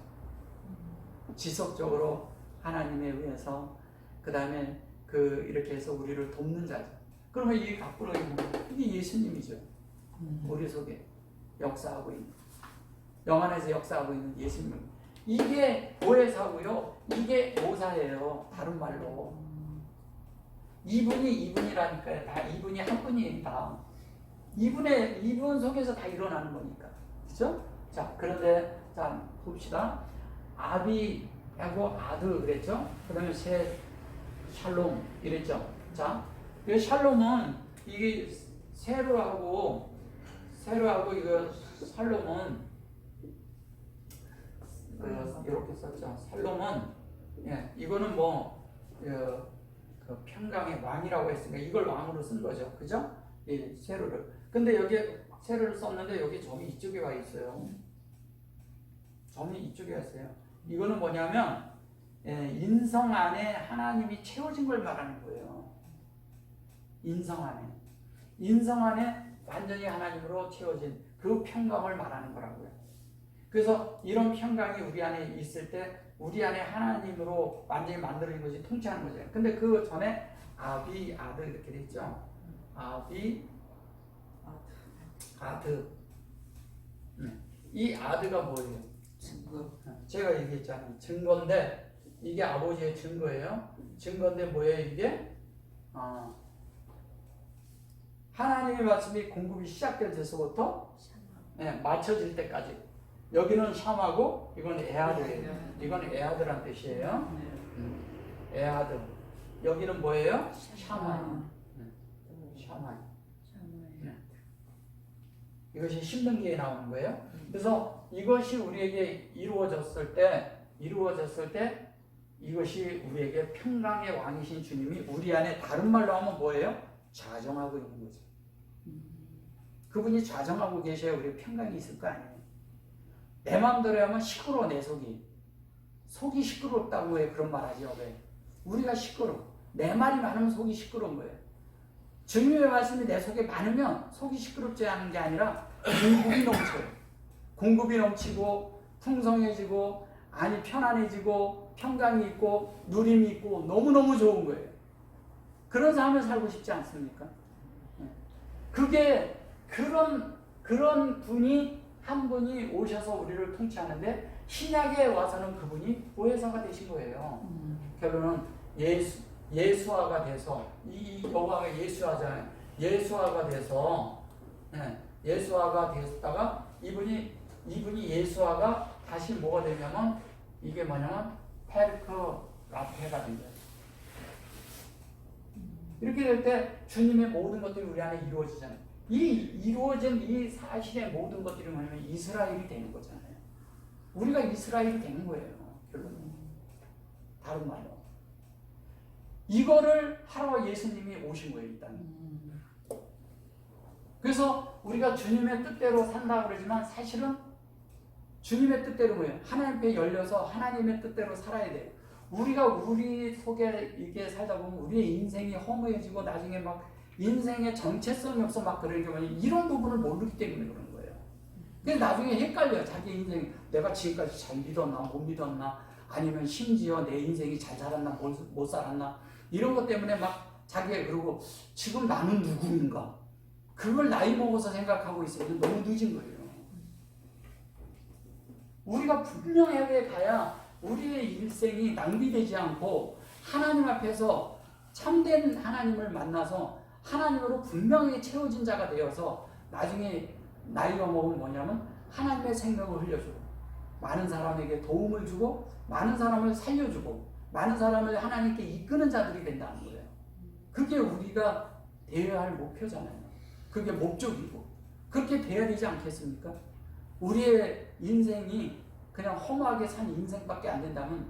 [SPEAKER 1] 지속적으로 하나님에 의해서 그 다음에 이렇게 해서 우리를 돕는 자죠. 그러면 이 갑부로이 이게 예수님이죠. 우리 속에 역사하고 있는 영 안에서 역사하고 있는 예수님. 이게 보혜사고요. 이게 보사예요. 다른 말로. 이분이라니까요. 다 이분이 한 분이다. 이분 속에서 다 일어나는 거니까. 그죠? 자, 그런데, 자, 봅시다. 아비하고 아드 그랬죠? 그 다음에 샬롬 이랬죠? 자, 이 샬롬은 이게 세로하고 이거 샬롬은 이렇게 썼죠. 샬롬은 예, 이거는 그 평강의 왕이라고 했으니까 이걸 왕으로 쓴 거죠. 그죠? 예, 세로를. 근데 여기에 세로를 썼는데 여기 점이 이쪽에 와 있어요. 점이 이쪽에 와 있어요. 이거는 뭐냐면 예, 인성 안에 하나님이 채워진 걸 말하는 거예요. 인성 안에 완전히 하나님으로 채워진 그 평강을 말하는 거라고요. 그래서 이런 평강이 우리 안에 있을 때 우리 안에 하나님으로 완전히 만들어진 것이 통치하는 거죠. 근데 그 전에 아비, 아드 이렇게 돼 있죠. 아비, 아드. 이 아드가 뭐예요?
[SPEAKER 2] 증거.
[SPEAKER 1] 제가 얘기했잖아요. 증거인데 이게 아버지의 증거예요. 증거인데 뭐예요 이게? 하나님의 말씀이 공급이 시작될 때서부터 네, 맞춰질 때까지. 여기는 샴하고 이건 에하드예요. 이건 에하드란 뜻이에요. 에하드. 여기는 뭐예요? 샤마이. 샤마이. 이것이 신명기에 나오는 거예요. 그래서 이것이 우리에게 이루어졌을 때 이것이 우리에게 평강의 왕이신 주님이 우리 안에 다른 말로 하면 뭐예요? 좌정하고 있는 거죠. 그분이 좌정하고 계셔야 우리 평강이 있을 거 아니에요. 내 마음대로 하면 시끄러워. 내 속이 시끄럽다고 왜 그런 말 하죠? 왜? 우리가 시끄러워. 내 말이 많으면 속이 시끄러운 거예요. 주님의 말씀이 내 속에 많으면 속이 시끄럽지 않은 게 아니라 공급이 넘쳐요. 공급이 넘치고 풍성해지고 안이 편안해지고 평강이 있고 누림이 있고 너무너무 좋은 거예요. 그런 삶을 살고 싶지 않습니까? 그게 그런 분이 한 분이 오셔서 우리를 통치하는데 신약에 와서는 그분이 보혜사가 되신 거예요. 결론은 예수화가 돼서 이 여호와가 예수화잖아요. 예수화가 돼서 예수화가 되었다가 이분이 예수화가 다시 뭐가 되냐면 이게 뭐냐면 페르크라페가 된 거예요. 이렇게 될 때 주님의 모든 것들이 우리 안에 이루어지잖아요. 이 이루어진 이 사실의 모든 것들이 뭐냐면 이스라엘이 되는 거잖아요. 우리가 이스라엘이 되는 거예요. 결론은. 다른 말로. 이거를 하러 예수님이 오신 거예요, 일단. 그래서 우리가 주님의 뜻대로 산다 그러지만 사실은 주님의 뜻대로 뭐예요? 하나님 앞에 열려서 하나님의 뜻대로 살아야 돼요. 우리가 우리 속에 이렇게 살다 보면 우리의 인생이 허무해지고 나중에 막 인생의 정체성이 없어 막 그러는 게 뭐냐, 이런 부분을 모르기 때문에 그런 거예요. 그래서 나중에 헷갈려요. 자기 인생 내가 지금까지 잘 믿었나 못 믿었나, 아니면 심지어 내 인생이 잘 살았나 못 살았나, 이런 것 때문에 막 자기가 그러고 지금 나는 누구인가, 그걸 나이 먹어서 생각하고 있으면 너무 늦은 거예요. 우리가 분명하게 가야 우리의 일생이 낭비되지 않고 하나님 앞에서 참된 하나님을 만나서 하나님으로 분명히 채워진 자가 되어서 나중에 나이가 먹으면 뭐냐면 하나님의 생명을 흘려주고 많은 사람에게 도움을 주고 많은 사람을 살려주고 많은 사람을 하나님께 이끄는 자들이 된다는 거예요. 그게 우리가 되어야 할 목표잖아요. 그게 목적이고 그렇게 돼야 되지 않겠습니까? 우리의 인생이 그냥 허무하게 산 인생밖에 안 된다면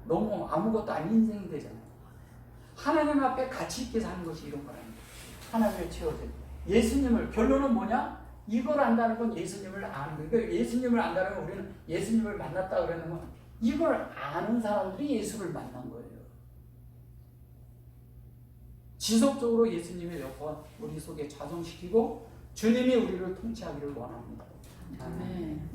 [SPEAKER 1] 너무 아무것도 아닌 인생이 되잖아요. 하나님 앞에 가치 있게 사는 것이 이런 거랍니다. 하나님을 채워진 예수님을, 결론은 뭐냐? 이걸 안다는 건 예수님을 아는 거예요. 그러니까 예수님을 안다는 건 우리는 예수님을 만났다 그러는 건 이걸 아는 사람들이 예수를 만난 거예요. 지속적으로 예수님의 역사 우리 속에 좌정시키고 주님이 우리를 통치하기를 원합니다.
[SPEAKER 2] 아멘.